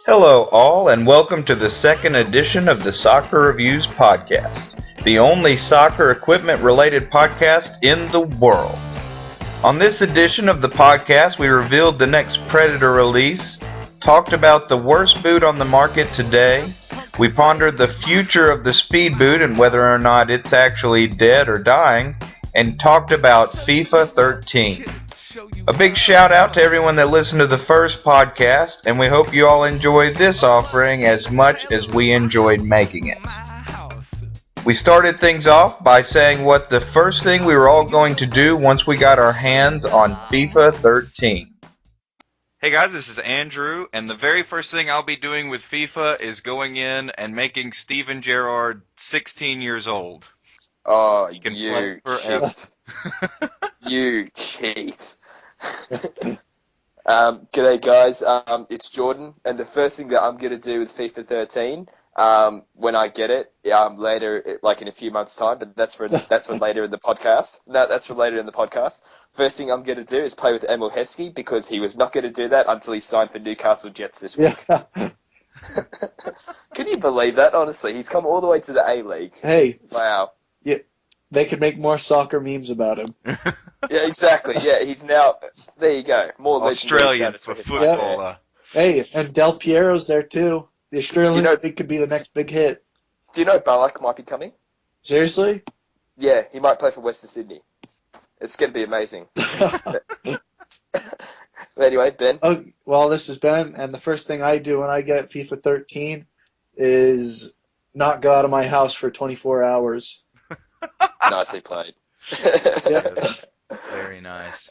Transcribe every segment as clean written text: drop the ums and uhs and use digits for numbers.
Hello, all, and welcome to the second edition of the Soccer Reviews podcast, the only soccer equipment related podcast in the world. On this edition of the podcast, we revealed the next Predator release, talked about the worst boot on the market today, we pondered the future of the speed boot and whether or not it's actually dead or dying, and talked about FIFA 13. A big shout out to everyone that listened to the first podcast, and we hope you all enjoy this offering as much as we enjoyed making it. We started things off by saying what the first thing we were all going to do once we got our hands on FIFA 13. Hey guys, this is Andrew, and the very first thing I'll be doing with FIFA is going in and making Steven Gerrard 16 years old. Oh, He can play forever. cheat. You cheat. G'day guys, it's Jordan, and the first thing that I'm going to do with FIFA 13, when I get it, later, like in a few months' time, but that's for later in the podcast. No, that's for later in the podcast. First thing I'm going to do is play with Emil Heskey, because he was not going to do that until he signed for Newcastle Jets this week. Yeah. Can you believe that, honestly? He's come all the way to the A-League. Hey, Wow. they could make more soccer memes about him. Yeah, exactly. Yeah, he's now. There you go. More Australian status for him. footballer. Hey, and Del Piero's there too. The Australian know- League could be the next big hit. Do you know Ballack might be coming? Seriously? Yeah, he might play for Western Sydney. It's going to be amazing. But anyway, Ben. Oh, well, this is Ben, and the first thing I do when I get FIFA 13 is not go out of my house for 24 hours. Nicely played. Yes, very nice.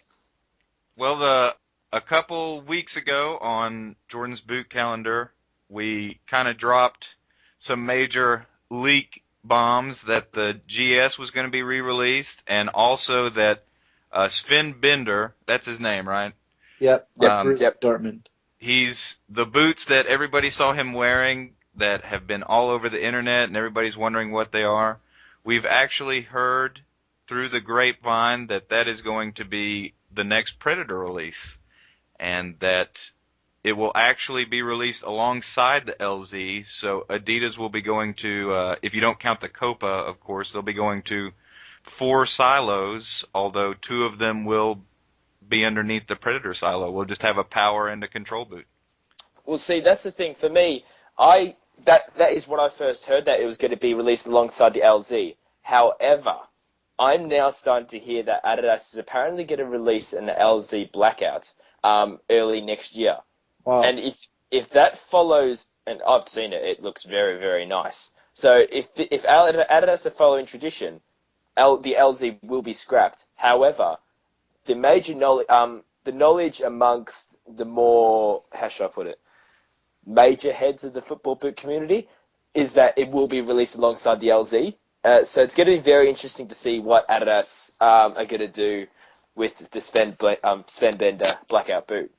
Well, a couple weeks ago on Jordan's boot calendar, we kind of dropped some major leak bombs that the GS was going to be re-released, and also that Sven Bender, that's his name, right? Yep. Yep. Bruce Dortmund. He's the boots that everybody saw him wearing that have been all over the internet and everybody's wondering what they are. We've actually heard through the grapevine that that is going to be the next Predator release, and that it will actually be released alongside the LZ. So Adidas will be going to, if you don't count the Copa, of course, they'll be going to 4 silos, although 2 of them will be underneath the Predator silo. We'll just have a power and a control boot. Well, see, that's the thing. For me, that is what I first heard, that it was going to be released alongside the LZ. However, I'm now starting to hear that Adidas is apparently going to release an LZ Blackout early next year. Wow. And if that follows, and I've seen it, it looks very, very nice. So if Adidas are following tradition, the LZ will be scrapped. However, the major knowledge, the knowledge amongst the more, how should I put it, major heads of the football boot community is that it will be released alongside the LZ. So it's going to be very interesting to see what Adidas are going to do with the Sven Bender Blackout boot.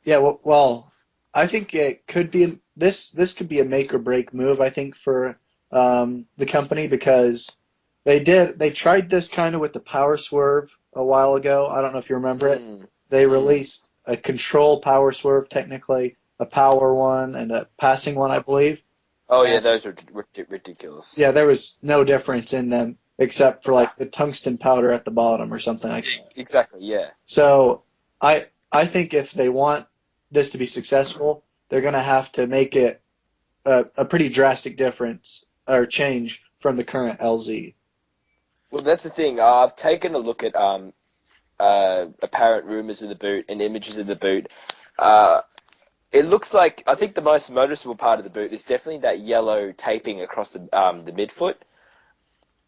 Yeah, well, I think it could be this could be a make or break move, I think, for the company, because they tried this kind of with the Power Swerve a while ago. I don't know if you remember it. They released a control Power Swerve, technically, a power one and a passing one, I believe. Oh yeah, those are ridiculous. Yeah, there was no difference in them except for like the tungsten powder at the bottom or something like that. Exactly, yeah. So I think if they want this to be successful, they're going to have to make it a pretty drastic difference or change from the current LZ. Well, that's the thing. I've taken a look at apparent rumors of the boot and images of the boot. It looks like, I think the most noticeable part of the boot is definitely that yellow taping across the midfoot.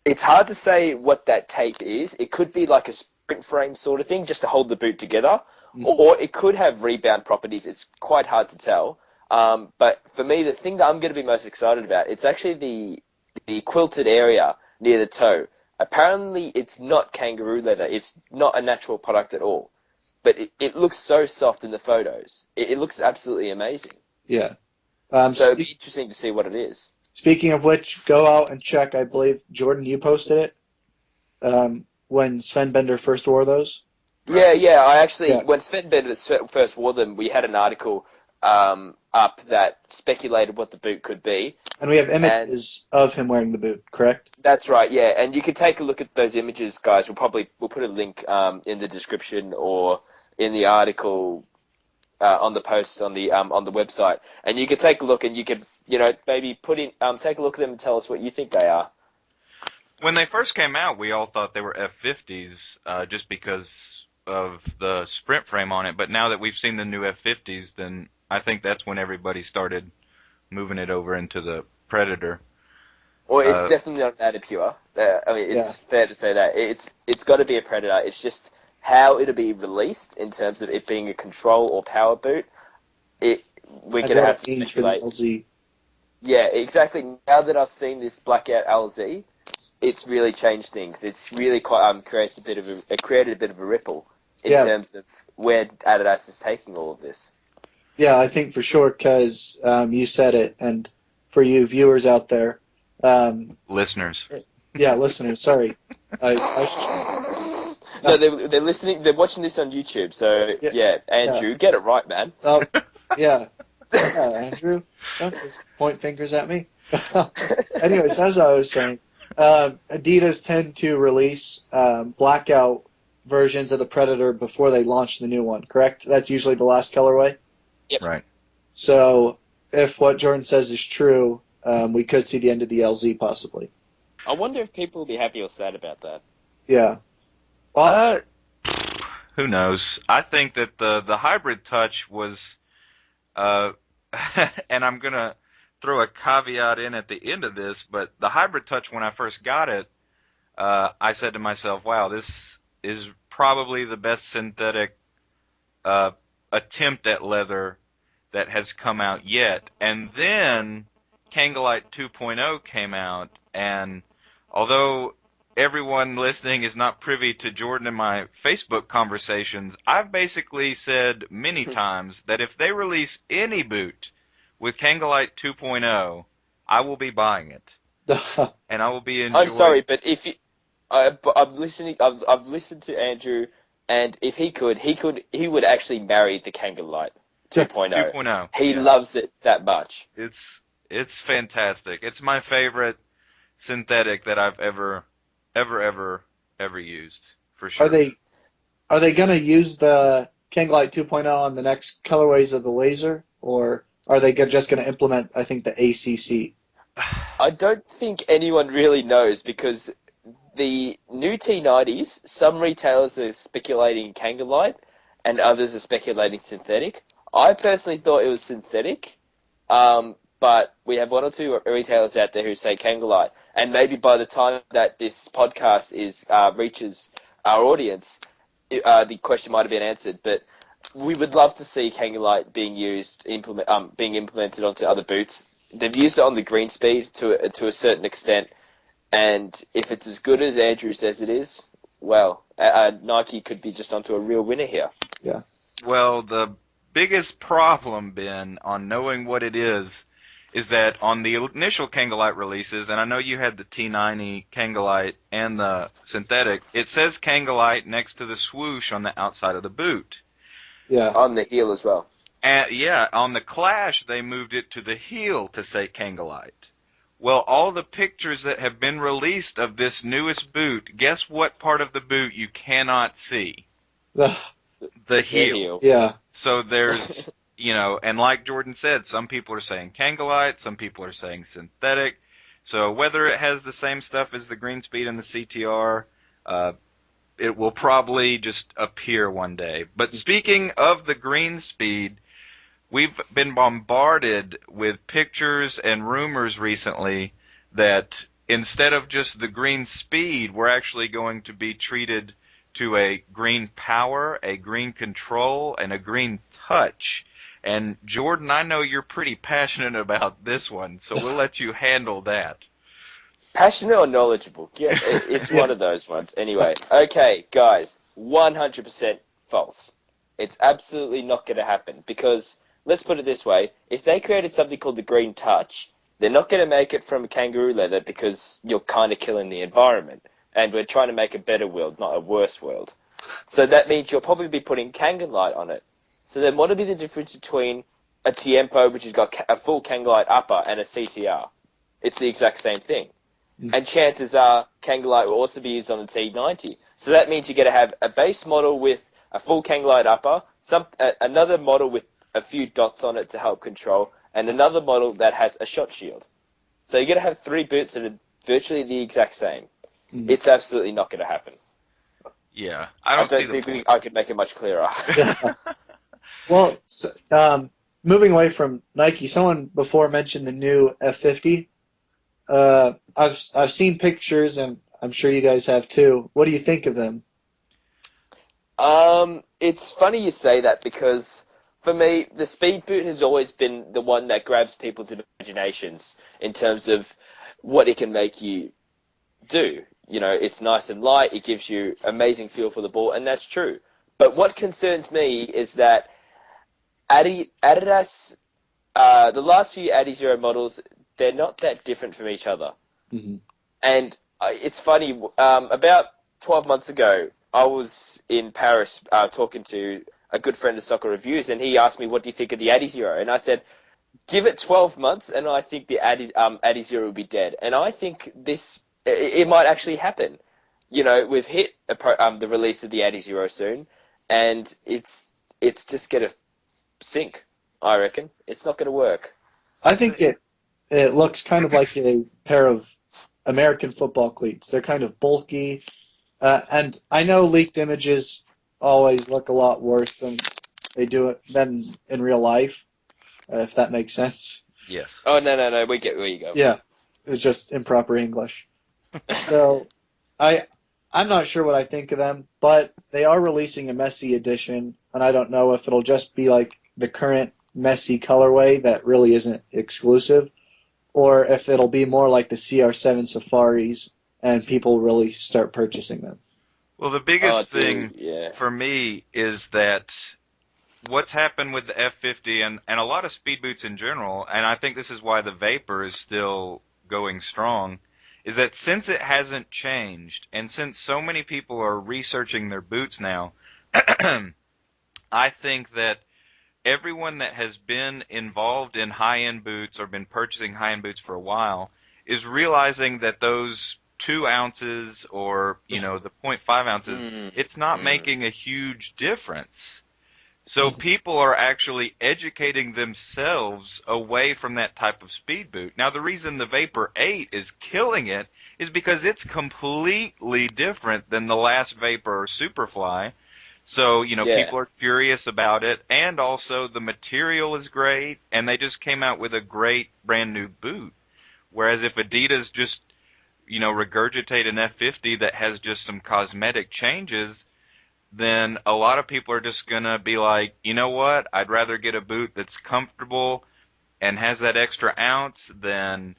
It's hard to say what that tape is. It could be like a sprint frame sort of thing, just to hold the boot together, or it could have rebound properties. It's quite hard to tell. But for me, the thing that I'm going to be most excited about, it's actually the quilted area near the toe. Apparently, it's not kangaroo leather. It's not a natural product at all. But it looks so soft in the photos. It looks absolutely amazing. Yeah. So it'd be interesting to see what it is. Speaking of which, go out and check. I believe, Jordan, you posted it when Sven Bender first wore those. Yeah. I actually, Yeah. when Sven Bender first wore them, we had an article up that speculated what the boot could be. And we have And images of him wearing the boot, correct? that's right, yeah. And you can take a look at those images, guys. We'll put a link in the description or in the article on the post on the website, and you can take a look and you can maybe take a look at them and tell us what you think they are. When they first came out, we all thought they were F50s just because of the sprint frame on it. But now that we've seen the new F50s, then I think that's when everybody started moving it over into the Predator. Well, it's definitely not an Adipure. I mean, it's fair to say that it's got to be a Predator. It's just how it'll be released in terms of it being a control or power boot. We're going to have to speculate. For the LZ. Yeah, exactly. Now that I've seen this Blackout LZ, it's really changed things. It's really quite created a bit of a ripple in terms of where Adidas is taking all of this. Yeah, I think for sure because you said it, and for you viewers out there, listeners. Yeah, listeners. Sorry, No, they're listening. They're watching this on YouTube. So Andrew, get it right, man. Oh, yeah, Andrew, don't just point fingers at me. Anyways, as I was saying, Adidas tend to release blackout versions of the Predator before they launch the new one. Correct? That's usually the last colorway. Yep. Right. So, if what Jordan says is true, we could see the end of the LZ possibly. I wonder if people will be happy or sad about that. Yeah. Well, who knows? I think that the hybrid touch was, and I'm gonna throw a caveat in at the end of this, but the hybrid touch when I first got it, I said to myself, "Wow, this is probably the best synthetic attempt at leather that has come out yet." And then Kangalite 2.0 came out, and although everyone listening is not privy to Jordan and my Facebook conversations, I've basically said many times that if they release any boot with Kangalite 2.0, I will be buying it, and I will be enjoying. I'm sorry, but if you, I'm listening. I've listened to Andrew, and if he would actually marry the Kangalite 2.0. 2.0. He loves it that much. It's fantastic. It's my favorite synthetic that I've ever used, for sure. Are they going to use the Kangalite 2.0 on the next colorways of the laser, or are they just going to implement, I think, the ACC? I don't think anyone really knows because the new T90s, some retailers are speculating Kangalite and others are speculating synthetic. I personally thought it was synthetic, but we have one or two retailers out there who say Kangalite, and maybe by the time that this podcast reaches our audience, the question might have been answered. But we would love to see Kangalite being implemented onto other boots. They've used it on the green speed to a certain extent, and if it's as good as Andrew says it is, well, Nike could be just onto a real winner here. Yeah. Well, the biggest problem, Ben, on knowing what it is that on the initial Kangalite releases, and I know you had the T90 Kangalite and the synthetic, it says Kangalite next to the swoosh on the outside of the boot. Yeah. On the heel as well. And on the Clash, they moved it to the heel to say Kangalite. Well, all the pictures that have been released of this newest boot, guess what part of the boot you cannot see? The heel. Yeah. So there's, and like Jordan said, some people are saying Kangalite, some people are saying synthetic. So whether it has the same stuff as the green speed and the CTR, it will probably just appear one day. But speaking of the green speed, we've been bombarded with pictures and rumors recently that instead of just the green speed, we're actually going to be treated to a green power, a green control, and a green touch. And Jordan, I know you're pretty passionate about this one, so we'll let you handle that. Passionate or knowledgeable? Yeah, it's one of those ones. Anyway, okay, guys, 100% false. It's absolutely not going to happen because, let's put it this way, if they created something called the green touch, they're not going to make it from kangaroo leather because you're kind of killing the environment. And we're trying to make a better world, not a worse world. So that means you'll probably be putting Kangalite on it. So then what would be the difference between a Tiempo, which has got a full Kangalite upper and a CTR. It's the exact same thing. And chances are Kangalite will also be used on the T90. So that means you're going to have a base model with a full Kangalite upper, another model with a few dots on it to help control, and another model that has a shot shield. So you're going to have 3 boots that are virtually the exact same. It's absolutely not going to happen. Yeah, I don't think I could make it much clearer. Yeah. Well, moving away from Nike, someone before mentioned the new F50. I've seen pictures, and I'm sure you guys have too. What do you think of them? It's funny you say that because for me, the speed boot has always been the one that grabs people's imaginations in terms of what it can make you do. You know, it's nice and light. It gives you amazing feel for the ball, and that's true. But what concerns me is that Adidas, the last few Adizero models, they're not that different from each other. Mm-hmm. And it's funny, about 12 months ago, I was in Paris talking to a good friend of Soccer Reviews, and he asked me, what do you think of the Adizero? And I said, give it 12 months, and I think the Adizero will be dead. And I think it might actually happen. You know, we've hit the release of the Adizero soon, and it's just going to sink, I reckon. It's not going to work. I think it looks kind of like a pair of American football cleats. They're kind of bulky, and I know leaked images always look a lot worse than in real life, if that makes sense. Yes. Oh, no, we get where you go. Yeah, it's just improper English. So I I'm not sure what I think of them, but they are releasing a Messi edition, and I don't know if it'll just be like the current Messi colorway that really isn't exclusive, or if it'll be more like the CR7 Safaris and people really start purchasing them. Well, the Oh, biggest dude, thing yeah. for me is that what's happened with the F50 and a lot of speed boots in general, and I think this is why the Vapor is still going strong, is that since it hasn't changed, and since so many people are researching their boots now, I think that everyone that has been involved in high-end boots or been purchasing high-end boots for a while is realizing that those 2 ounces or, the 0.5 ounces, it's not making a huge difference. So people are actually educating themselves away from that type of speed boot. Now, the reason the Vapor 8 is killing it is because it's completely different than the last Vapor or Superfly. So, Yeah. people are curious about it, and also the material is great, and they just came out with a great brand new boot. Whereas if Adidas just, regurgitate an F50 that has just some cosmetic changes, then a lot of people are just going to be like, you know what, I'd rather get a boot that's comfortable and has that extra ounce than,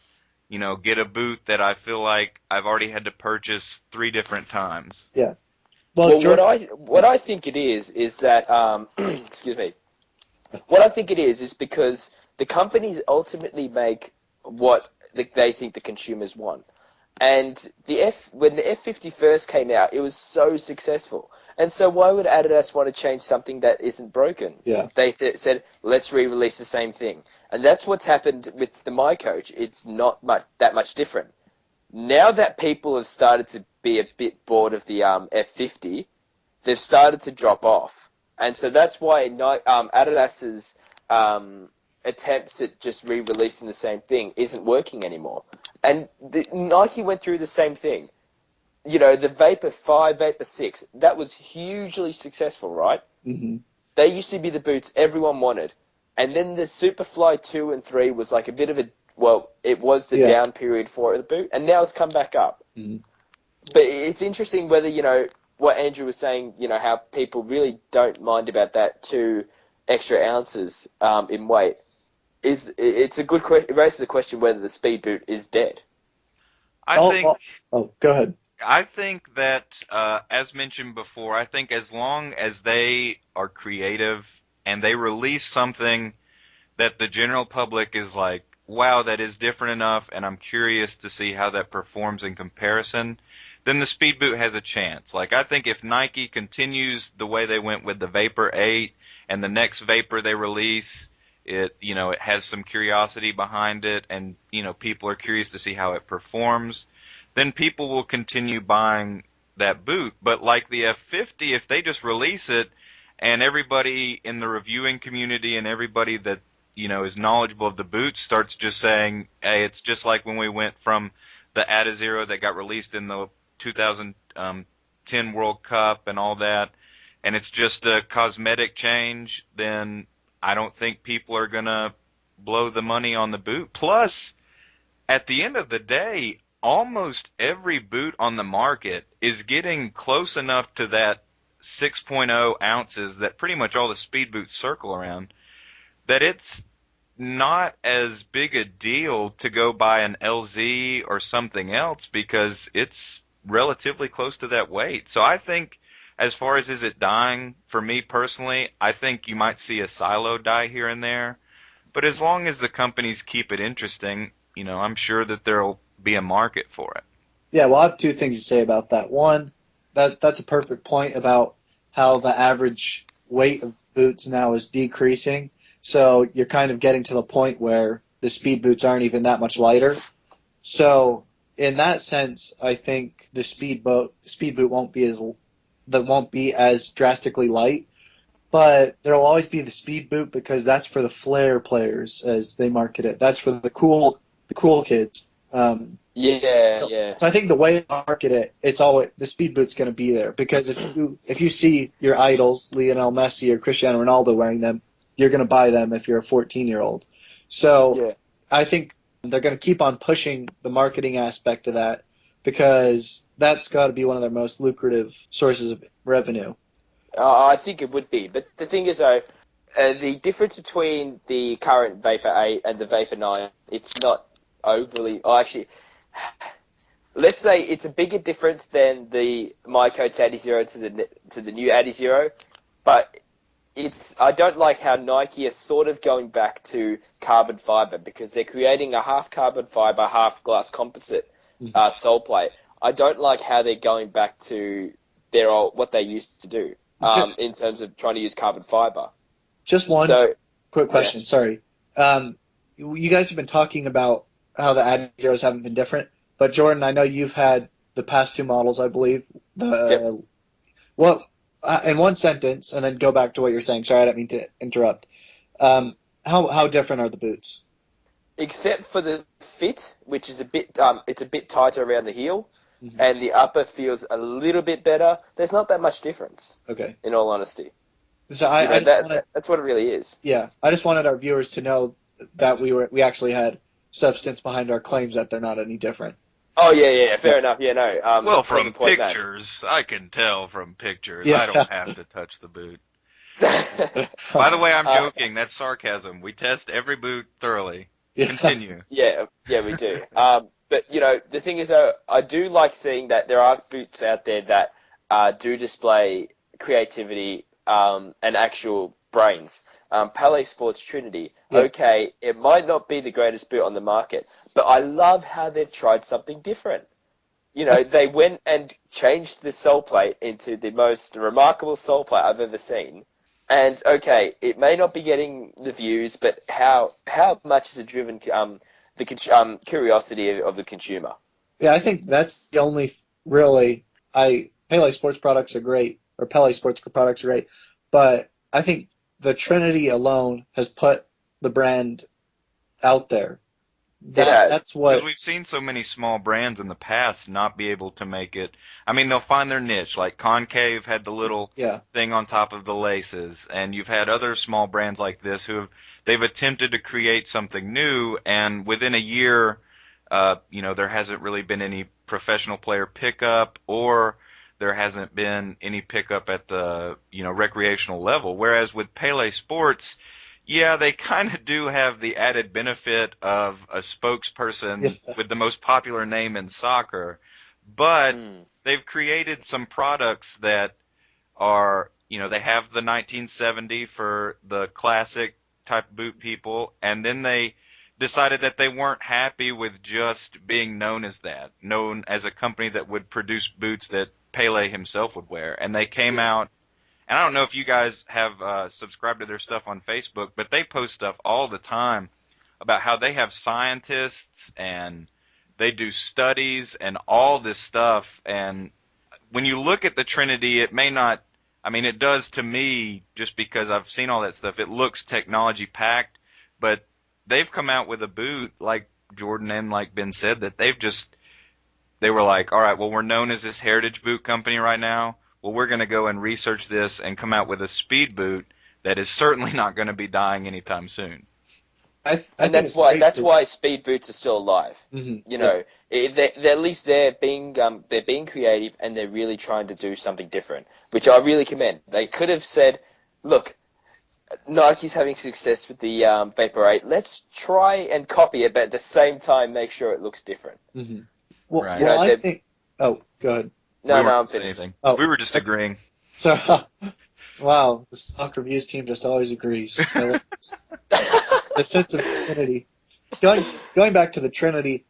get a boot that I feel like I've already had to purchase 3 different times. Yeah. Well, Well, Jordan. what I think it is that excuse me. What I think it is because the companies ultimately make what they think the consumers want. And when the F50 first came out, it was so successful. And so why would Adidas want to change something that isn't broken? Yeah. They said, let's re-release the same thing. And that's what's happened with the My Coach. It's not that much different. Now that people have started to be a bit bored of the F50, they've started to drop off. And so that's why Adidas's attempts at just re-releasing the same thing isn't working anymore. And Nike went through the same thing. You know, the Vapor 5, Vapor 6, that was hugely successful, right? Mm-hmm. They used to be the boots everyone wanted. And then the Superfly 2 and 3 was like a bit of it was the down period for the boot, and now it's come back up. Mm-hmm. But it's interesting whether, what Andrew was saying, how people really don't mind about that 2 extra ounces in weight. It's a good question. It raises the question whether the speed boot is dead. Go ahead. I think that, as mentioned before, I think as long as they are creative and they release something that the general public is like, wow, that is different enough, and I'm curious to see how that performs in comparison, then the speed boot has a chance. Like, I think if Nike continues the way they went with the Vapor 8 and the next Vapor they release It has some curiosity behind it, and people are curious to see how it performs, then people will continue buying that boot. But like the F50, if they just release it and everybody in the reviewing community and everybody that is knowledgeable of the boot starts just saying, hey, it's just like when we went from the Adizero that got released in the 2010 World Cup and all that, and it's just a cosmetic change, then I don't think people are going to blow the money on the boot. Plus, at the end of the day, almost every boot on the market is getting close enough to that 6.0 ounces that pretty much all the speed boots circle around, that it's not as big a deal to go buy an LZ or something else because it's relatively close to that weight. So I think, as far as is it dying, for me personally, I think you might see a silo die here and there. But as long as the companies keep it interesting, I'm sure that there'll be a market for it. Yeah, well, I have two things to say about that. One, that's a perfect point about how the average weight of boots now is decreasing. So you're kind of getting to the point where the speed boots aren't even that much lighter. So in that sense, I think the speed boot won't be as drastically light. But there'll always be the speed boot because that's for the flair players, as they market it. That's for the cool kids. Yeah, So, yeah. so I think the way they market it, it's always the speed boot's going to be there because if you see your idols, Lionel Messi or Cristiano Ronaldo wearing them, you're going to buy them if you're a 14-year-old. So Yeah. I think they're going to keep on pushing the marketing aspect of that because that's got to be one of their most lucrative sources of revenue. I think it would be. But the thing is, though, the difference between the current Vapor 8 and the Vapor 9, it's not overly. Oh, actually, let's say it's a bigger difference than the Mycoach Adizero to the new Adizero, but I don't like how Nike is sort of going back to carbon fiber because they're creating a half carbon fiber, half glass composite sole plate. I don't like how they're going back to what they used to do Just in terms of trying to use carbon fiber. just one So quick yeah, question. Sorry. You guys have been talking about how the Ad Zeros haven't been different, but Jordan, I know you've had the past two models, I believe. yep. What in one sentence, and then go back to what you're saying. Sorry, I didn't mean to interrupt. How different are the boots? Except for the fit, which is it's a bit tighter around the heel, Hmm. and the upper feels a little bit better. There's not that much difference, Okay. in all honesty. So I just wanted, That's what it really is. yeah, I just wanted our viewers to know that we actually had substance behind our claims that they're not any different. Oh yeah, yeah, Yeah. fair enough. Yeah, no. Well, Clever from point, man. pictures, I can tell from pictures. I Yeah. don't have to touch the boot. By the way, I'm uh, joking. That's sarcasm. We test every boot thoroughly. Yeah. Continue. yeah, yeah, we do. But the thing is, though, I do like seeing that there are boots out there that do display creativity and actual brains. Palais Sports Trinity. Yeah. Okay, it might not be the greatest boot on the market, but I love how they've tried something different. They went and changed the sole plate into the most remarkable sole plate I've ever seen. And okay, it may not be getting the views, but how much has it driven the curiosity of the consumer? Yeah, I think that's the only really I Pele Sports products are great or Pele Sports products are great, but I think the Trinity alone has put the brand out there. It has. That's Because what we've seen so many small brands in the past not be able to make it. I mean, they'll find their niche. Like Concave had the little yeah. thing on top of the laces, and you've had other small brands like this they've attempted to create something new, and within a year, there hasn't really been any professional player pickup, or there hasn't been any pickup at the recreational level. Whereas with Pele Sports, yeah, they kind of do have the added benefit of a spokesperson Yeah. with the most popular name in soccer, but Mm. they've created some products that are, they have the 1970 for the classic type boot people, and then they decided that they weren't happy with just being known as that, known as a company that would produce boots that Pele himself would wear, and they came Yeah. out And I don't know if you guys have subscribed to their stuff on Facebook, but they post stuff all the time about how they have scientists and they do studies and all this stuff. And when you look at the Trinity, it may not, I mean, it does to me, just because I've seen all that stuff. It looks technology packed, but they've come out with a boot, like Jordan and like Ben said, that they were like, all right, well, we're known as this heritage boot company right now. Well, we're going to go and research this and come out with a speed boot that is certainly not going to be dying anytime soon. I And think it's great that's for- why speed boots are still alive. Mhm. You know, at least they're being creative and they're really trying to do something different, which I really commend. They could have said, look, Nike's having success with the Vapor 8. Let's try and copy it, but at the same time make sure it looks different. Mhm. Well, Right. You know, I they're- think. Oh, go ahead. No, We weren't I'm saying finished. anything. Oh, We were just agreeing. So, wow, the Soccer Reviews team just always agrees. I love this. The sense of unity. Going back to the Trinity,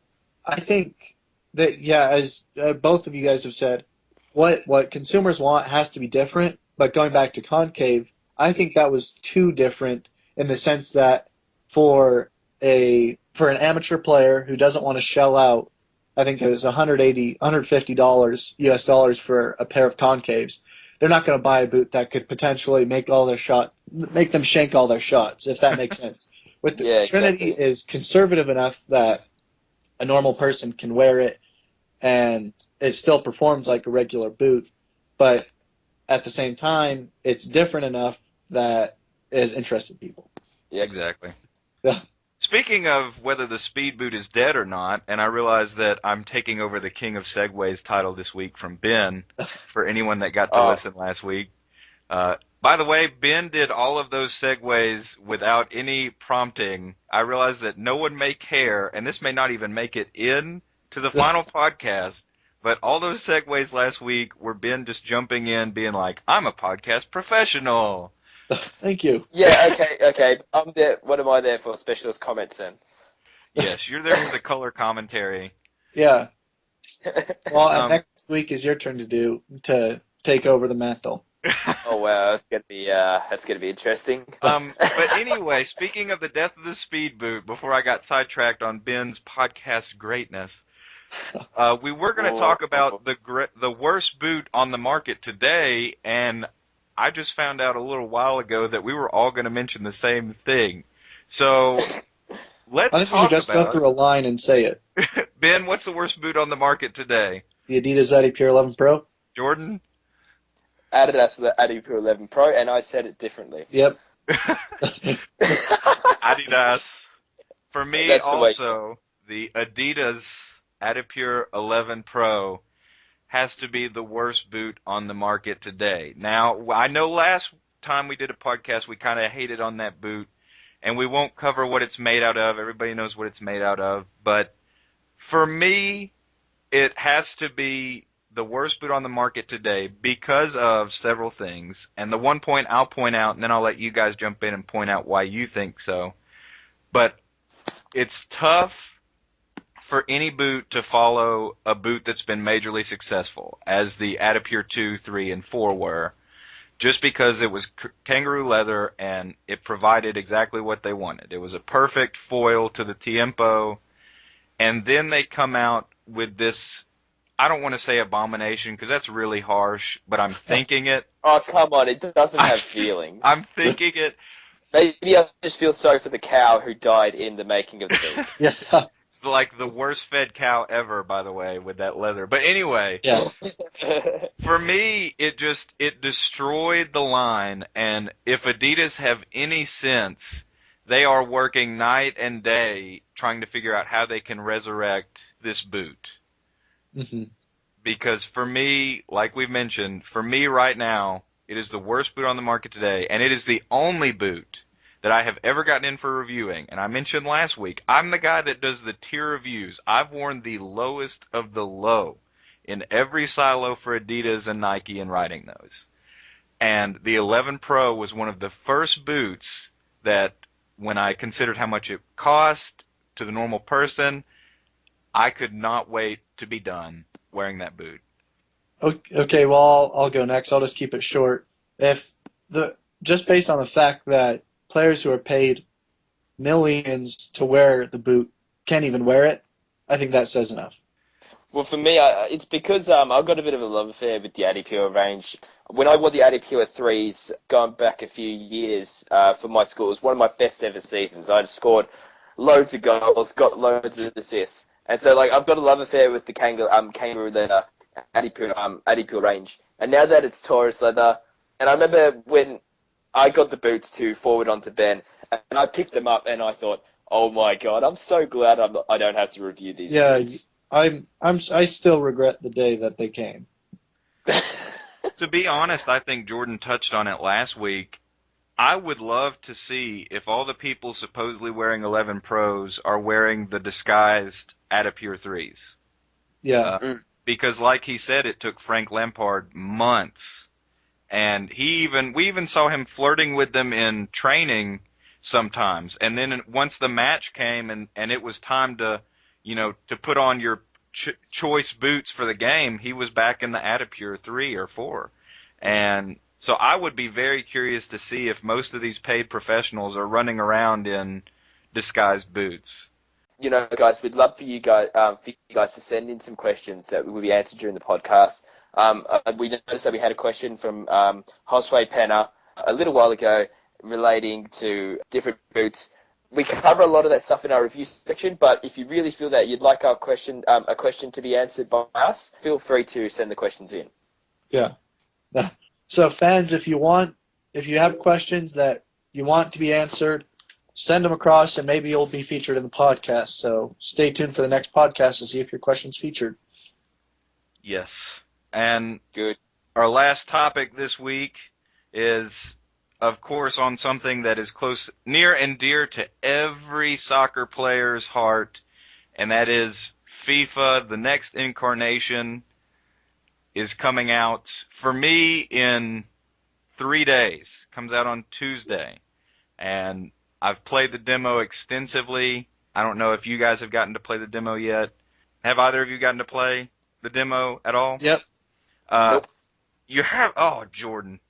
I think that as both of you guys have said, what consumers want has to be different. But going back to concave, I think that was too different in the sense that for an amateur player who doesn't want to shell out, I think it was $150 US dollars for a pair of concaves. They're not going to buy a boot that could potentially make them shank all their shots, if that makes sense. With the Yeah, Trinity exactly. is conservative enough that a normal person can wear it and it still performs like a regular boot, but at the same time, it's different enough that it has interested people. Yep. Exactly. Yeah. Speaking of whether the speed boot is dead or not, and I realize that I'm taking over the King of Segways title this week from Ben, for anyone that got to Oh. listen last week. By the way, Ben did all of those segues without any prompting. I realize that no one may care, and this may not even make it in to the final podcast, but all those segues last week were Ben just jumping in, being like, I'm a podcast professional. Thank you. Yeah, okay. I'm there. What am I there for? Specialist comments then. Yes, you're there for the color commentary. Yeah. Well, and Um, next week is your turn to take over the mantle. Oh wow, that's gonna be interesting. But anyway, speaking of the death of the speed boot, before I got sidetracked on Ben's podcast greatness, we were going to talk about the worst boot on the market today, and I just found out a little while ago that we were all going to mention the same thing. So let's I think you talk should just go about through a line and say it. Ben. What's the worst boot on the market today? The Adidas Adi Pure 11 Pro. Jordan. Adidas the Adipure 11 Pro, and I said it differently. Yep. Adidas. For me, That's the way also, the Adidas Adipure 11 Pro has to be the worst boot on the market today. Now, I know last time we did a podcast, we kind of hated on that boot, and we won't cover what it's made out of. Everybody knows what it's made out of. But for me, it has to be the worst boot on the market today because of several things. And the one point I'll point out, and then I'll let you guys jump in and point out why you think so. But it's tough for any boot to follow a boot that's been majorly successful, as the Adipure 2, 3, and 4 were, just because it was kangaroo leather and it provided exactly what they wanted. It was a perfect foil to the Tiempo, and then they come out with this, I don't want to say abomination because that's really harsh, but I'm thinking it. Oh, come on, it doesn't have feelings. I'm thinking it. Maybe I just feel sorry for the cow who died in the making of the boot. Yeah. Like the worst fed cow ever, by the way, with that leather. But anyway, Yeah. for me, it destroyed the line. And if Adidas have any sense, they are working night and day trying to figure out how they can resurrect this boot. Hmm. Because for me, like we mentioned, for me right now, it is the worst boot on the market today, and it is the only boot that I have ever gotten in for reviewing. And I mentioned last week, I'm the guy that does the tier reviews. I've worn the lowest of the low in every silo for Adidas and Nike in writing those. And the 11 Pro was one of the first boots that, when I considered how much it cost to the normal person, I could not wait to be done wearing that boot. Okay, well, I'll go next. I'll just keep it short. if just based on the fact that players who are paid millions to wear the boot can't even wear it, I think that says enough. Well, for me, it's because I've got a bit of a love affair with the Adipure range. When I wore the Adipure 3s, going back a few years for my school, it was one of my best ever seasons. I'd scored loads of goals, got loads of assists. And so, like, I've got a love affair with the kangaroo leather Adipure range. And now that it's Taurus leather, and I remember when I got the boots to forward onto Ben, and I picked them up, and I thought, oh my God, I'm so glad I don't have to review these Yeah, boots. I still regret the day that they came. To be honest, I think Jordan touched on it last week. I would love to see if all the people supposedly wearing 11 Pros are wearing the disguised Adipure 3s. Yeah. Because like he said, it took Frank Lampard months. And we even saw him flirting with them in training sometimes. And then once the match came and it was time to put on your choice boots for the game, he was back in the Adipure 3 or 4. And so I would be very curious to see if most of these paid professionals are running around in disguised boots. Guys, we'd love for you guys to send in some questions that will be answered during the podcast. We noticed that we had a question from Josue Penna a little while ago relating to different boots. We cover a lot of that stuff in our review section, but if you really feel that you'd like a question to be answered by us, feel free to send the questions in. Yeah. So fans, if you have questions that you want to be answered, send them across, and maybe you'll be featured in the podcast. So stay tuned for the next podcast to see if your question's featured. Yes. And Good. our last topic this week is, of course, on something that is near and dear to every soccer player's heart, and that is FIFA. The next incarnation is coming out for me in 3 days. Comes out on Tuesday. And I've played the demo extensively. I don't know if you guys have gotten to play the demo yet. Have either of you gotten to play the demo at all? Yep. Nope. You have? Oh, Jordan.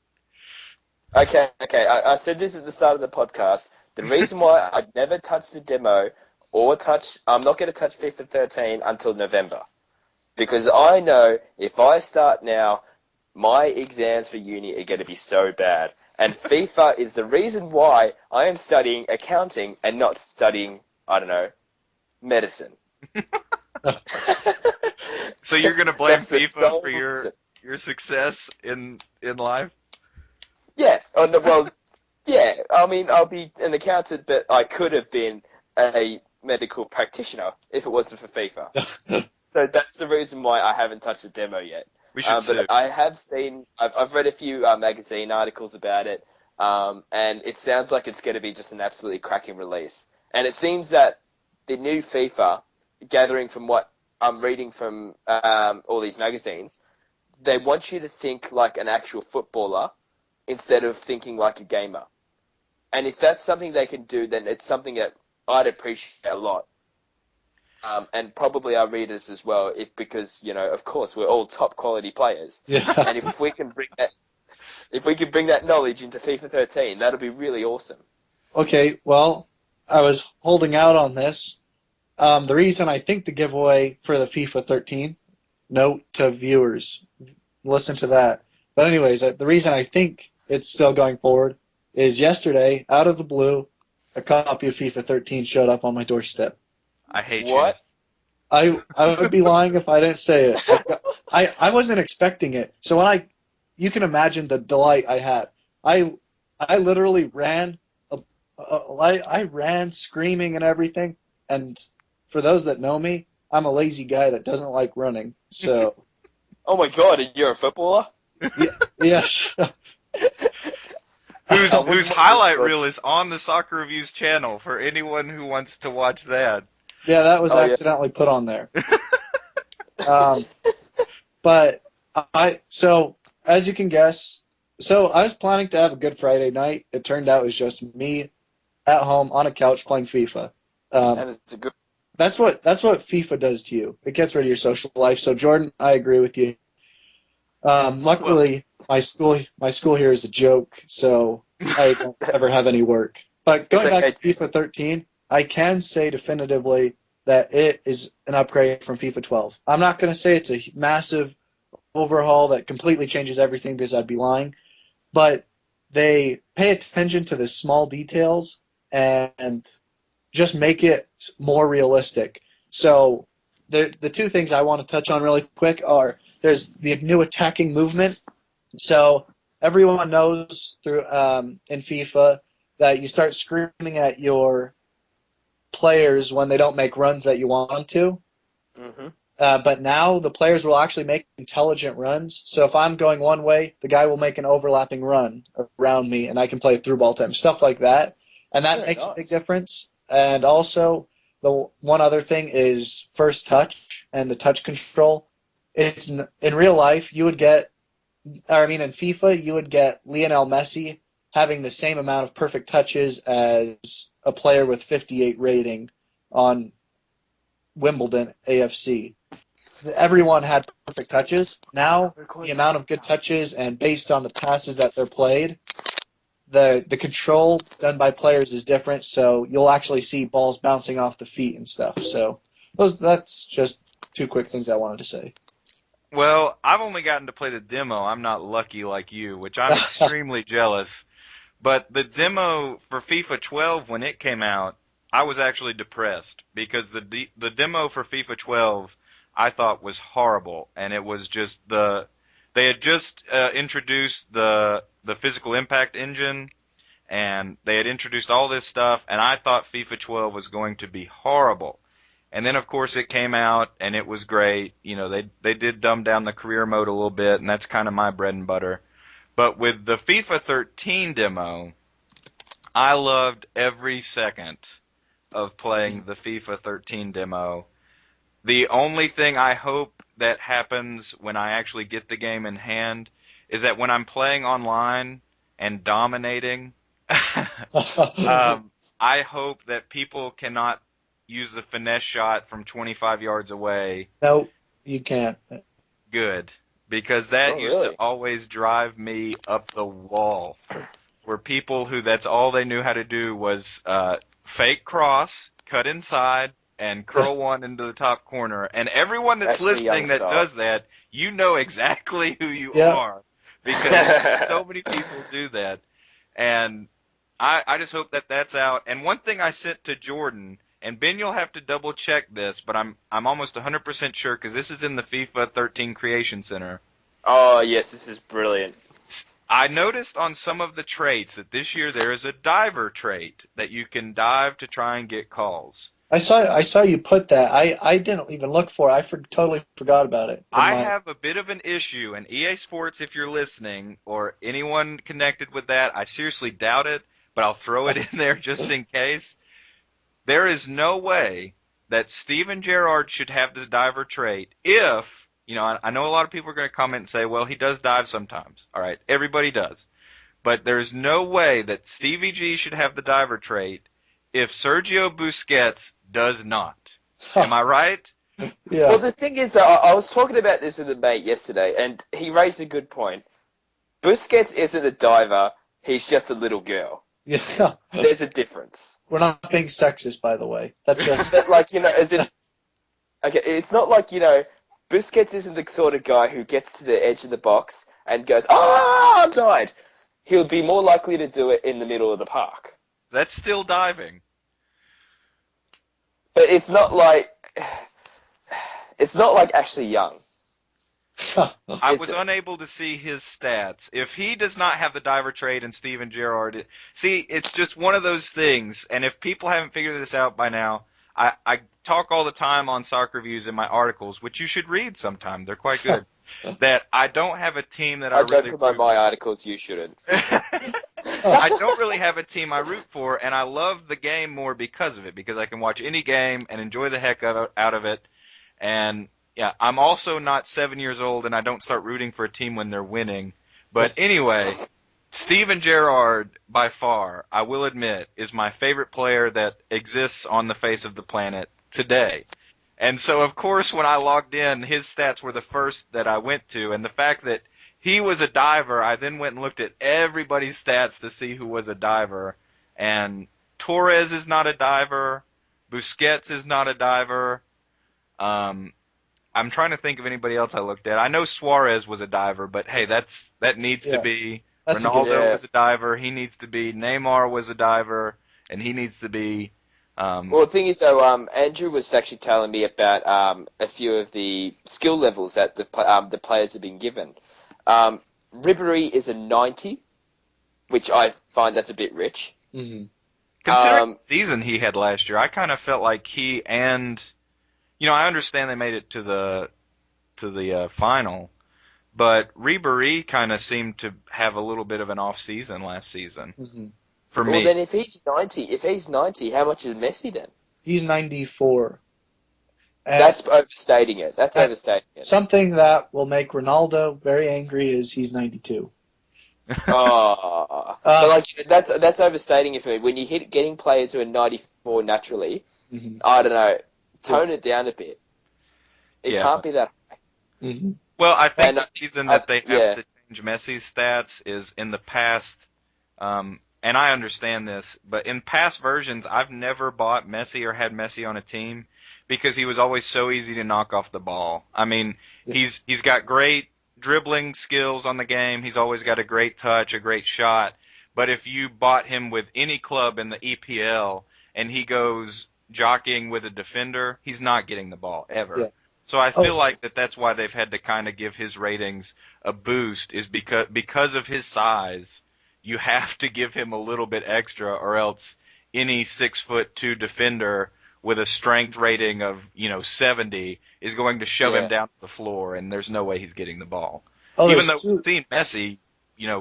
Okay. I said this at the start of the podcast. The reason why I never touched the demo I'm not going to touch FIFA 13 until November. Because I know if I start now, my exams for uni are going to be so bad. And FIFA is the reason why I am studying accounting and not studying, I don't know, medicine. So you're going to blame That's the FIFA sole for reason. your success in life? Yeah. Oh, no, well, yeah. I mean, I'll be an accountant, but I could have been a medical practitioner if it wasn't for FIFA. So that's the reason why I haven't touched the demo yet. We should sue. But I have I've read a few magazine articles about it, and it sounds like it's going to be just an absolutely cracking release. And it seems that the new FIFA, gathering from what I'm reading from all these magazines, they want you to think like an actual footballer instead of thinking like a gamer. And if that's something they can do, then it's something that I'd appreciate a lot. And probably our readers as well, because of course, we're all top quality players. Yeah. And if we can bring that knowledge into FIFA 13, that'll be really awesome. Okay, well, I was holding out on this. The reason I think the giveaway for the FIFA 13, note to viewers, listen to that. But anyways, the reason I think it's still going forward is yesterday, out of the blue, a copy of FIFA 13 showed up on my doorstep. I hate What? you. I would be lying if I didn't say it. I wasn't expecting it. So you can imagine the delight I had. I literally ran. I ran screaming and everything. And for those that know me, I'm a lazy guy that doesn't like running. So Oh my God, you're a footballer? yes. Whose highlight reel is on the Soccer Reviews channel for anyone who wants to watch that. Yeah, that was Oh, yeah. accidentally put on there. But so as you can guess, so I was planning to have a good Friday night. It turned out it was just me at home on a couch playing FIFA. And it's a good. That's what FIFA does to you. It gets rid of your social life. So Jordan, I agree with you. Luckily, My school here is a joke, so I don't ever have any work. But It's going back okay. to FIFA 13, I can say definitively that it is an upgrade from FIFA 12. I'm not going to say it's a massive overhaul that completely changes everything because I'd be lying, but they pay attention to the small details and just make it more realistic. So the two things I want to touch on really quick are there's the new attacking movement. So everyone knows through in FIFA that you start screaming at your players when they don't make runs that you want them to. Hmm. But now the players will actually make intelligent runs. So if I'm going one way, the guy will make an overlapping run around me, and I can play through ball time, stuff like that. And that Very makes a big nice. difference. And also, the one other thing is first touch and the touch control. It's in real life you would get, or I mean in FIFA you would get Lionel Messi having the same amount of perfect touches as a player with 58 rating on Wimbledon AFC. Everyone had perfect touches. Now, the amount of good touches and based on the passes that they're played, the control done by players is different. So you'll actually see balls bouncing off the feet and stuff. So that's just two quick things I wanted to say. Well, I've only gotten to play the demo. I'm not lucky like you, which I'm extremely jealous. But the demo for FIFA 12 when it came out, I was actually depressed because the demo for FIFA 12 I thought was horrible, and it was just they had just introduced the physical impact engine, and they had introduced all this stuff, and I thought FIFA 12 was going to be horrible. And then of course it came out and it was great. You know, they did dumb down the career mode a little bit, and that's kind of my bread and butter. But with the FIFA 13 demo, I loved every second of playing the FIFA 13 demo. The only thing I hope that happens when I actually get the game in hand is that when I'm playing online and dominating, I hope that people cannot use the finesse shot from 25 yards away. No, you can't. Good. Because that Oh, used to really? always drive me up the wall. Where people who that's all they knew how to do was fake cross, cut inside, and curl one into the top corner. And everyone that's That's the young listening that style. does that, you know exactly who you Yeah. are because so many people do that. And I just hope that that's out. And one thing I sent to Jordan, and Ben, you'll have to double check this, but I'm almost 100% sure because this is in the FIFA 13 Creation Center. Oh, yes, this is brilliant. I noticed on some of the traits that this year there is a diver trait that you can dive to try and get calls. I saw you put that. I didn't even look for it. Totally forgot about it in I my. have a bit of an issue, and EA Sports, if you're listening, or anyone connected with that, I seriously doubt it, but I'll throw it in there just in case. There is no way that Steven Gerrard should have the diver trait if, you know, I know a lot of people are going to comment and say, well, he does dive sometimes. All right, everybody does. But there's no way that Stevie G should have the diver trait if Sergio Busquets does not. Am I right? Well, Yeah. the thing is, I was talking about this with a mate yesterday, and he raised a good point. Busquets isn't a diver, he's just a little girl. Yeah. There's a difference. We're not being sexist, by the way. That's just. But, like, as in, okay, it's not like, Busquets isn't the sort of guy who gets to the edge of the box and goes, "Ah, I died." He'll be more likely to do it in the middle of the park. That's still diving. But it's not like Ashley Young, I is was it? unable to see his stats. If he does not have the diver trait and Steven Gerrard, see, it's just one of those things. And if people haven't figured this out by now, I talk all the time on soccer reviews in my articles, which you should read sometime. They're quite good. That I don't have a team that I I don't really put root my articles, you shouldn't. I don't really have a team I root for, and I love the game more because of it, because I can watch any game and enjoy the heck out of it. And yeah, I'm also not 7 years old, and I don't start rooting for a team when they're winning. But anyway, Steven Gerrard, by far, I will admit, is my favorite player that exists on the face of the planet today. And so, of course, when I logged in, his stats were the first that I went to, and the fact that he was a diver. I then went and looked at everybody's stats to see who was a diver, and Torres is not a diver. Busquets is not a diver. I'm trying to think of anybody else I looked at. I know Suarez was a diver, but hey, that needs to Yeah. be. That's a Ronaldo good- Yeah. was a diver. He needs to be. Neymar was a diver, and he needs to be. Well, the thing is, though, Andrew was actually telling me about a few of the skill levels that the players have been given. Ribery is a 90, which I find that's a bit rich. Mhm. Considering Um, the season he had last year, I kind of felt like he and I understand they made it to the final, but Ribery kind of seemed to have a little bit of an off season last season Mhm. for well, me. then if he's 90, how much is Messi then? He's 94. And That's overstating it. That's and overstating it. something that will make Ronaldo very angry is he's 92. Oh, but like that's overstating it for me. When you hit getting players who are 94 naturally, Mhm. I don't know, tone it down a bit. It Yeah. can't be that. Mhm. Well, I think And the reason that they have yeah, to change Messi's stats is in the past, and I understand this, but in past versions, I've never bought Messi or had Messi on a team because he was always so easy to knock off the ball. I mean, Yeah. he's got great dribbling skills on the game. He's always got a great touch, a great shot. But if you bought him with any club in the EPL and he goes jockeying with a defender, he's not getting the ball ever. Yeah. So I Oh, feel like that's why they've had to kind of give his ratings a boost is because of his size. You have to give him a little bit extra, or else any 6'2" defender with a strength rating of 70 is going to shove him yeah, down to the floor, and there's no way he's getting the ball. Even there's though we've two. seen Messi,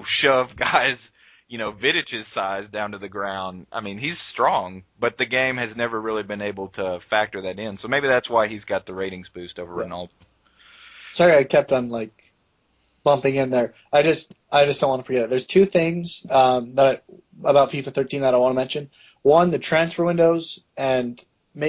shove guys, Vidic's size down to the ground. I mean, he's strong, but the game has never really been able to factor that in. So maybe that's why he's got the ratings boost over Yeah. Ronaldo. Sorry, I kept on bumping in there. I just don't want to forget it. There's two things about FIFA 13 that I want to mention. One, the transfer windows and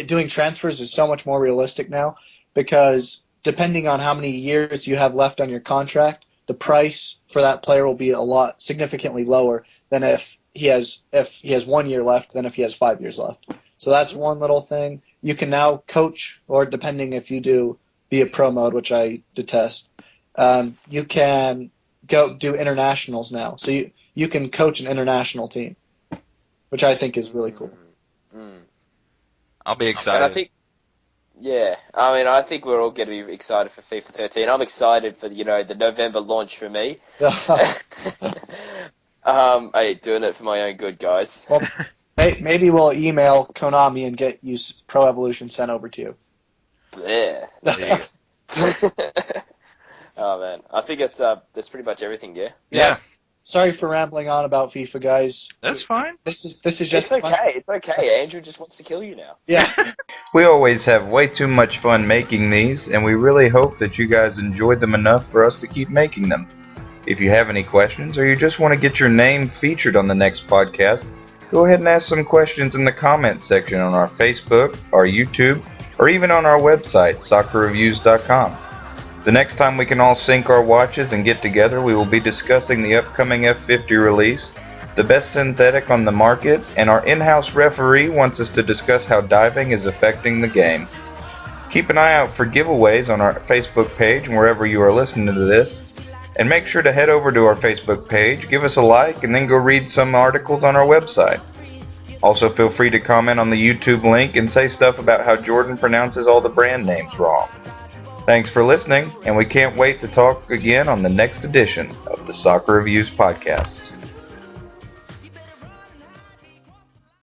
doing transfers is so much more realistic now because depending on how many years you have left on your contract, the price for that player will be a lot significantly lower than if he has 1 year left than if he has 5 years left. So that's one little thing. You can now coach, or depending if you do via pro mode, which I detest, you can go do internationals now. So you can coach an international team, which I think is really cool. Mm. I'll be And I excited. think, yeah, I mean, I think we're all going to be excited for FIFA 13. I'm excited for the November launch for me. Hey, doing it for my own good, guys. Well, maybe we'll email Konami and get you Pro Evolution sent over to you. Yeah. There you go. Oh man, I think that's pretty much everything. Yeah. Yeah, Sorry for rambling on about FIFA, guys. that's fine. This is just It's fun. okay. It's okay. Andrew just wants to kill you now. Yeah. We always have way too much fun making these, and we really hope that you guys enjoyed them enough for us to keep making them. If you have any questions or you just want to get your name featured on the next podcast, go ahead and ask some questions in the comment section on our Facebook, our YouTube, or even on our website, soccerreviews.com. The next time we can all sync our watches and get together, we will be discussing the upcoming F50 release, the best synthetic on the market, and our in-house referee wants us to discuss how diving is affecting the game. Keep an eye out for giveaways on our Facebook page and wherever you are listening to this. And make sure to head over to our Facebook page, give us a like, and then go read some articles on our website. Also, feel free to comment on the YouTube link and say stuff about how Jordan pronounces all the brand names wrong. Thanks for listening, and we can't wait to talk again on the next edition of the Soccer Reviews podcast.